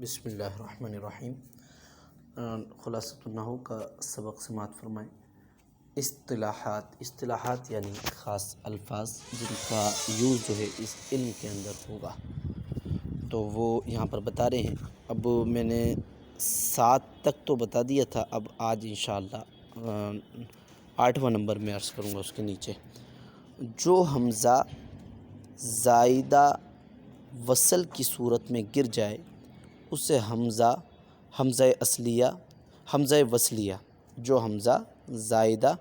بسم اللہ الرحمن الرحیم۔ خلاصۃ النحو کا سبق سماعت فرمائیں۔ اصطلاحات یعنی خاص الفاظ جن کا یوز جو ہے اس علم کے اندر ہوگا، تو وہ یہاں پر بتا رہے ہیں۔ اب میں نے 7 تک تو بتا دیا تھا، اب آج انشاءاللہ 8واں نمبر میں عرض کروں گا اس کے نیچے۔ جو حمزہ زائدہ وصل کی صورت میں گر جائے اسے حمزہ وصلیہ جو حمزہ زائدہ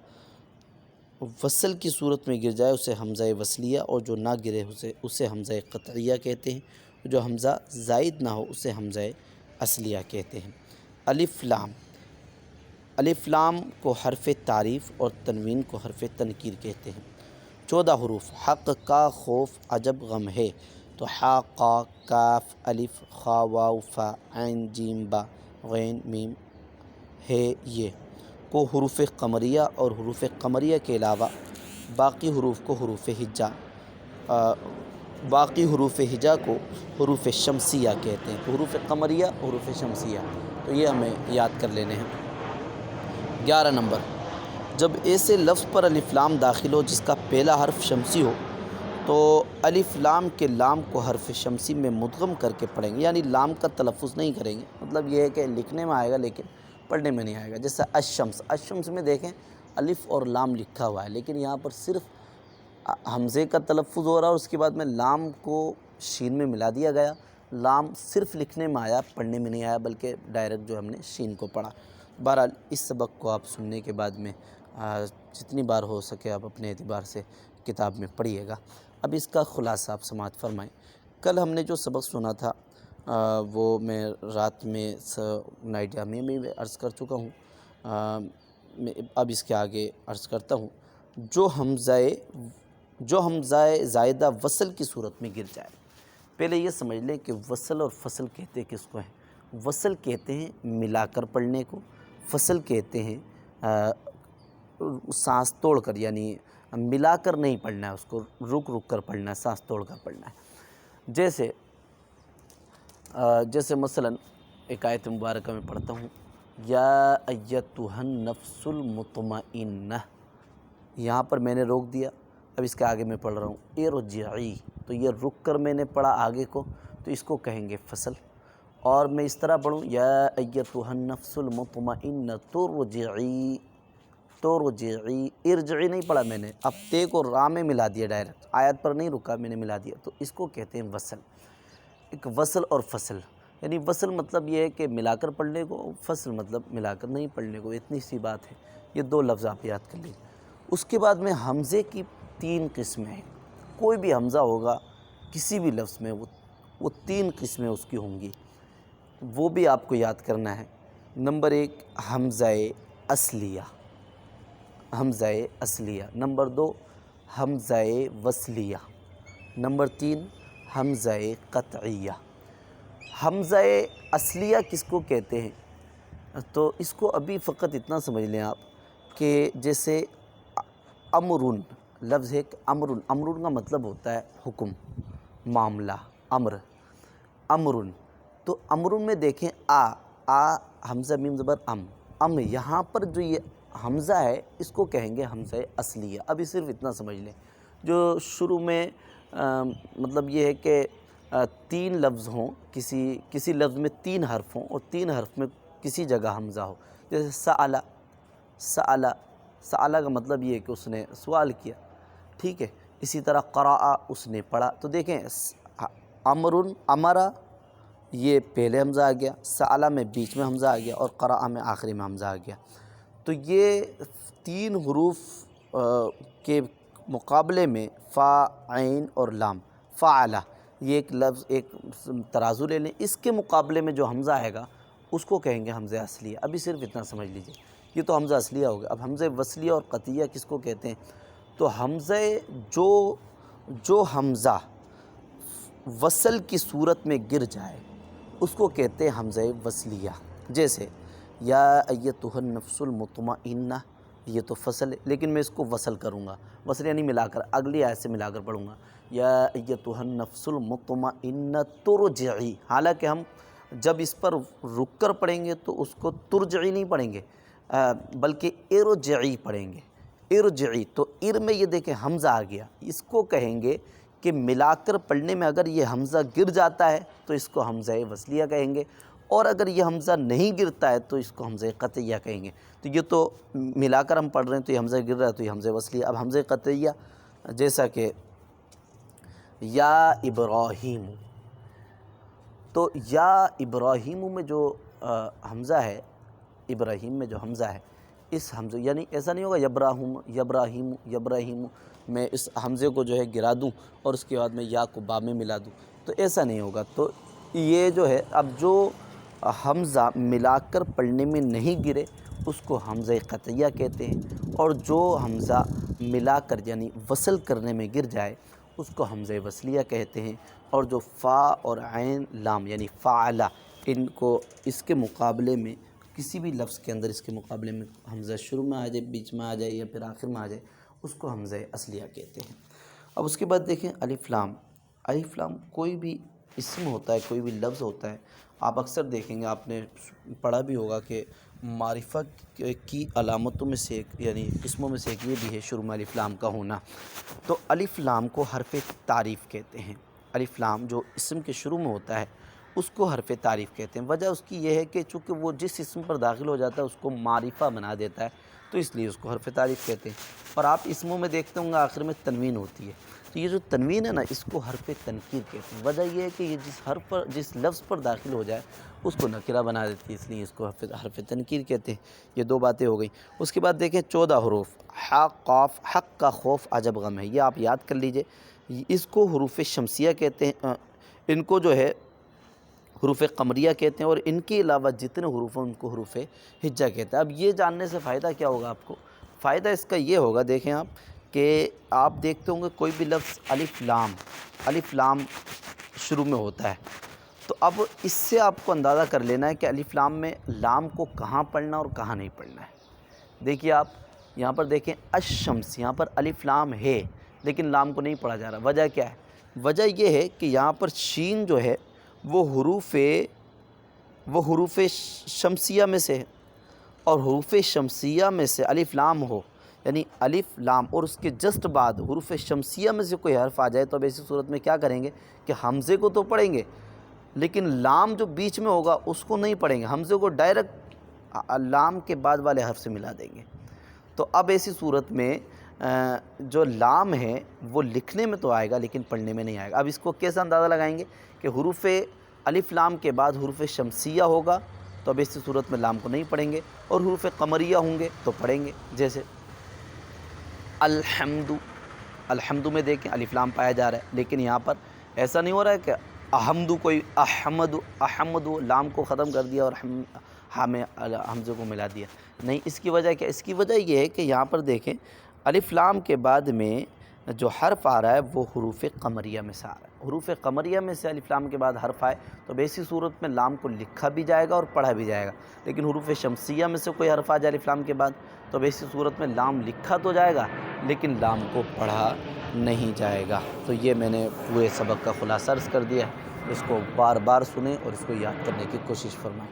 وصل کی صورت میں گر جائے اسے حمزہ وصلیہ، اور جو نہ گرے اسے حمزہ قطعیہ کہتے ہیں۔ جو حمزہ زائد نہ ہو اسے حمزہ اصلیہ کہتے ہیں۔ الف لام کو حرف تعریف اور تنوین کو حرف تنکیر کہتے ہیں۔ 14 حروف۔ حق کا خوف عجب غم ہے، تو حا قا کاف الف خا واو فا عین جیم با غین میم ہے یہ کو حروف قمریہ اور حروف قمریہ کے علاوہ باقی حروف کو حروف شمسیہ کہتے ہیں۔ تو حروف قمریہ حروف شمسیہ، تو یہ ہمیں یاد کر لینے ہیں۔ 11 نمبر۔ جب ایسے لفظ پر الف لام داخل ہو جس کا پہلا حرف شمسی ہو تو الف لام کے لام کو حرف شمسی میں مدغم کر کے پڑھیں گے، یعنی لام کا تلفظ نہیں کریں گے۔ مطلب یہ ہے کہ لکھنے میں آئے گا لیکن پڑھنے میں نہیں آئے گا۔ جیسے الشمس میں دیکھیں الف اور لام لکھا ہوا ہے، لیکن یہاں پر صرف حمزے کا تلفظ ہو رہا ہے اور اس کے بعد میں لام کو شین میں ملا دیا گیا۔ لام صرف لکھنے میں آیا، پڑھنے میں نہیں آیا، بلکہ ڈائریکٹ جو ہم نے شین کو پڑھا۔ بہرحال اس سبق کو آپ سننے کے بعد میں جتنی بار ہو سکے آپ اپنے اعتبار سے کتاب میں پڑھیے گا۔ اب اس کا خلاصہ آپ سماعت فرمائیں۔ کل ہم نے جو سبق سنا تھا وہ میں رات میں نائٹ جامعہ میں عرض کر چکا ہوں، اب اس کے آگے عرض کرتا ہوں۔ جو حمزہ زائدہ وصل کی صورت میں گر جائے، پہلے یہ سمجھ لیں کہ وصل اور فصل کہتے کس کو ہیں۔ وصل کہتے ہیں ملا کر پڑھنے کو، فصل کہتے ہیں سانس توڑ کر، یعنی ملا کر نہیں پڑھنا ہے، اس کو رک کر پڑھنا ہے، سانس توڑ کر پڑھنا ہے۔ جیسے مثلاً ایک آیت مبارکہ میں پڑھتا ہوں، یا ایتھا النفس المطمئنہ، یہاں پر میں نے روک دیا، اب اس کے آگے میں پڑھ رہا ہوں ارجعی، تو یہ رک کر میں نے پڑھا آگے کو، تو اس کو کہیں گے فصل۔ اور میں اس طرح پڑھوں یا ایتھا النفس المطمئنہ ترجعی، ارجعی نہیں پڑھا میں نے، اب تے کو را میں ملا دیا، ڈائریکٹ آیت پر نہیں رکا، میں نے ملا دیا، تو اس کو کہتے ہیں وصل۔ ایک وصل اور فصل، یعنی وصل مطلب یہ ہے کہ ملا کر پڑھنے کو، فصل مطلب ملا کر نہیں پڑھنے کو، اتنی سی بات ہے۔ یہ 2 لفظ آپ یاد کر لیجیے۔ اس کے بعد میں حمزے کی 3 قسمیں ہیں۔ کوئی بھی حمزہ ہوگا کسی بھی لفظ میں، وہ 3 قسمیں اس کی ہوں گی، وہ بھی آپ کو یاد کرنا ہے۔ نمبر 1 حمزہ اصلیہ، نمبر 2 حمزہ وصلیہ، نمبر 3 حمزہ قطعیہ۔ حمزہ اصلیہ کس کو کہتے ہیں؟ تو اس کو ابھی فقط اتنا سمجھ لیں آپ کہ جیسے امرن لفظ ہے، امرن کا مطلب ہوتا ہے حکم، معاملہ، امرن، تو امرن میں دیکھیں آ حمزہ میم زبر ام، یہاں پر جو یہ حمزہ ہے اس کو کہیں گے حمزہ اصلیہ۔ ابھی صرف اتنا سمجھ لیں، جو شروع میں مطلب یہ ہے کہ 3 لفظ ہوں، کسی لفظ میں 3 حرف ہوں اور 3 حرف میں کسی جگہ حمزہ ہو، جیسے سألہ کا مطلب یہ ہے کہ اس نے سوال کیا، ٹھیک ہے۔ اسی طرح قرأ اس نے پڑھا، تو دیکھیں امرا یہ پہلے حمزہ آ گیا، سألہ میں بیچ میں حمزہ آ گیا، اور قرأ میں آخری میں حمزہ آ گیا۔ تو یہ 3 حروف کے مقابلے میں فا عین اور لام، فعلہ، یہ ایک لفظ ایک ترازو لے لیں، اس کے مقابلے میں جو حمزہ آئے گا اس کو کہیں گے حمزہ اصلیہ۔ ابھی صرف اتنا سمجھ لیجئے، یہ تو حمزہ اصلیہ ہو گیا۔ اب حمزہ وصلیہ اور قطعیہ کس کو کہتے ہیں؟ تو حمزہ جو حمزہ وصل کی صورت میں گر جائے اس کو کہتے ہیں حمزہ وصلیہ۔ جیسے یا ایتھا النفس المطمئنہ، یہ تو فصل ہے، لیکن میں اس کو وصل کروں گا، وصل یعنی ملا کر، اگلی آیت سے ملا کر پڑھوں گا، یا ایتھا النفس المطمئنہ ترجعی، حالانکہ ہم جب اس پر رک کر پڑھیں گے تو اس کو ترجعی نہیں پڑھیں گے بلکہ ارجعی پڑھیں گے، ارجعی۔ تو ار میں یہ دیکھیں حمزہ آ گیا، اس کو کہیں گے کہ ملا کر پڑھنے میں اگر یہ حمزہ گر جاتا ہے تو اس کو حمزہ وصلیہ کہیں گے، اور اگر یہ حمزہ نہیں گرتا ہے تو اس کو حمزہ قطعیہ کہیں گے۔ تو یہ تو ملا کر ہم پڑھ رہے ہیں تو یہ حمزہ گر رہا ہے تو یہ حمزہ وصلیہ۔ اب حمزہ قطعیہ جیسا کہ یا ابراہیم، تو یا ابراہیم میں جو حمزہ ہے، ابراہیم میں جو حمزہ ہے، اس حمزے یعنی ایسا نہیں ہوگا یبراہم یبراہیم یبراہیم میں اس حمزے کو جو ہے گرا دوں اور اس کے بعد میں یا کو با میں ملا دوں، تو ایسا نہیں ہوگا۔ تو یہ جو ہے اب جو حمزہ ملا کر پڑھنے میں نہیں گرے اس کو حمزہ قطعیہ کہتے ہیں، اور جو حمزہ ملا کر یعنی وصل کرنے میں گر جائے اس کو حمزہ وصلیہ کہتے ہیں۔ اور جو فا اور عین لام یعنی فعلا، ان کو اس کے مقابلے میں کسی بھی لفظ کے اندر اس کے مقابلے میں حمزہ شروع میں آ جائے، بیچ میں آ جائے یا پھر آخر میں آ جائے اس کو حمزہ اصلیہ کہتے ہیں۔ اب اس کے بعد دیکھیں الف لام۔ الف لام کوئی بھی اسم ہوتا ہے، کوئی بھی لفظ ہوتا ہے، آپ اکثر دیکھیں گے، آپ نے پڑھا بھی ہوگا کہ معرفہ کی علامتوں میں سے ایک یعنی اسموں میں سے ایک یہ بھی ہے شروع میں الف لام کا ہونا۔ تو الف لام کو حرف تعریف کہتے ہیں۔ الف لام جو اسم کے شروع میں ہوتا ہے اس کو حرف تعریف کہتے ہیں۔ وجہ اس کی یہ ہے کہ چونکہ وہ جس اسم پر داخل ہو جاتا ہے اس کو معرفہ بنا دیتا ہے، تو اس لیے اس کو حرف تعریف کہتے ہیں۔ اور آپ اسموں میں دیکھتے ہوں گے آخر میں تنوین ہوتی ہے، تو یہ جو تنوین ہے نا اس کو حرف تنکیر کہتے ہیں۔ وجہ یہ ہے کہ یہ جس لفظ پر داخل ہو جائے اس کو نکرہ بنا دیتی ہے، اس لیے اس کو حرف تنکیر کہتے ہیں۔ یہ دو باتیں ہو گئیں۔ اس کے بعد دیکھیں 14 حروف، ح قاف، حق کا خوف عجب غم ہے، یہ آپ یاد کر لیجئے۔ اس کو حروف شمسیہ کہتے ہیں، ان کو جو ہے حروف قمریہ کہتے ہیں، اور ان کے علاوہ جتنے حروف ہیں ان کو حروف ہجہ کہتے ہیں۔ اب یہ جاننے سے فائدہ کیا ہوگا آپ کو؟ فائدہ اس کا یہ ہوگا، دیکھیں آپ کہ آپ دیکھتے ہوں گے کوئی بھی لفظ الف لام شروع میں ہوتا ہے، تو اب اس سے آپ کو اندازہ کر لینا ہے کہ الف لام میں لام کو کہاں پڑھنا اور کہاں نہیں پڑھنا ہے۔ دیکھیے آپ یہاں پر دیکھیں الشمس، یہاں پر الف لام ہے لیکن لام کو نہیں پڑھا جا رہا۔ وجہ کیا ہے؟ وجہ یہ ہے کہ یہاں پر شین جو ہے وہ حروف شمسیہ میں سے ہے، اور حروف شمسیہ میں سے الف لام ہو یعنی الف لام اور اس کے جسٹ بعد حروف شمسیہ میں سے کوئی حرف آ جائے تو اب ایسی صورت میں کیا کریں گے کہ حمزے کو تو پڑھیں گے لیکن لام جو بیچ میں ہوگا اس کو نہیں پڑھیں گے، حمزے کو ڈائریکٹ لام کے بعد والے حرف سے ملا دیں گے۔ تو اب ایسی صورت میں جو لام ہے وہ لکھنے میں تو آئے گا لیکن پڑھنے میں نہیں آئے گا۔ اب اس کو کیسا اندازہ لگائیں گے کہ حروف الف لام کے بعد حروف شمسیہ ہوگا تو اب ایسی صورت میں لام کو نہیں پڑھیں گے، اور حروف قمریہ ہوں گے تو پڑھیں گے۔ جیسے الحمد میں دیکھیں الف لام پایا جا رہا ہے لیکن یہاں پر ایسا نہیں ہو رہا ہے کہ کوئی احمد لام کو ختم کر دیا اور حمزے کو ملا دیا، نہیں۔ اس کی وجہ کیا؟ اس کی وجہ یہ ہے کہ یہاں پر دیکھیں الف لام کے بعد میں جو حرف آ رہا ہے وہ حروف قمریہ میں سے آ رہا ہے۔ حروف قمریہ میں سے الف لام کے بعد حرف آئے تو ایسی صورت میں لام کو لکھا بھی جائے گا اور پڑھا بھی جائے گا، لیکن حروف شمسیہ میں سے کوئی حرف آ جائے الف لام کے بعد تو ایسی صورت میں لام لکھا تو جائے گا لیکن لام کو پڑھا نہیں جائے گا۔ تو یہ میں نے پورے سبق کا خلاصہ عرض کر دیا ہے، اس کو بار بار سنیں اور اس کو یاد کرنے کی کوشش فرمائیں۔